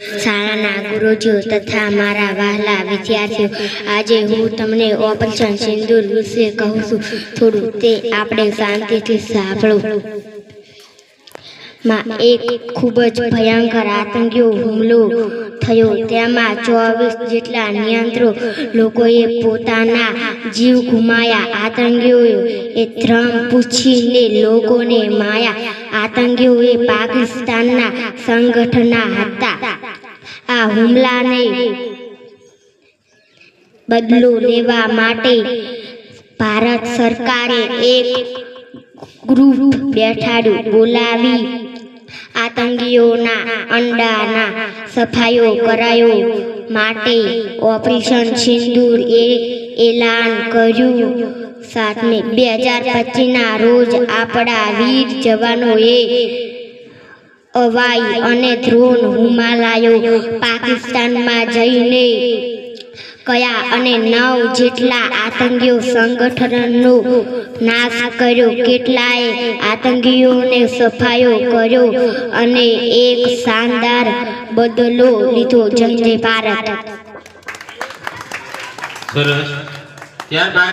શાળાના ગુરુજીઓ તથા મારા વહાલા વિદ્યાર્થીઓ, આજે હું તમને ઓપરેશન સિંદૂર વિશે કહું છું. થોડું તે આપણે શાંતિથી સાંભળો. માં એક ખૂબ જ ભયંકર આતંકી હુમલો થયો. તેમાં 24 જેટલા નિયંત્રો લોકોએ પોતાના જીવ ગુમાયા. આતંકીઓએ ધર્મ પૂછીને લોકોને માયા. આતંકીઓએ પાકિસ્તાનના સંગઠનના હતા. આ હુમલાને બદલો લેવા માટે ભારત સરકારે એક ગ્રુપ બેઠાડ્યું, બોલાવી આતંકીઓના અંડાના સફાયો કરાયો માટે ઓપરેશન સિંદૂર એલાન કર્યું. 7 મે 2025ના રોજ આપણા વીર જવાનોએ હવાઈ અને ડ્રોન હુમલાઓ પાકિસ્તાનમાં જઈને કયા અને 9 જેટલા આતંકીઓ સંગઠનનો નાશ કર્યો. કેટલાય આતંકીઓને સફાયો કર્યો અને એક શાનદાર બદલો લીધો. જય જય ભારત. સરસ. ત્યારબાદ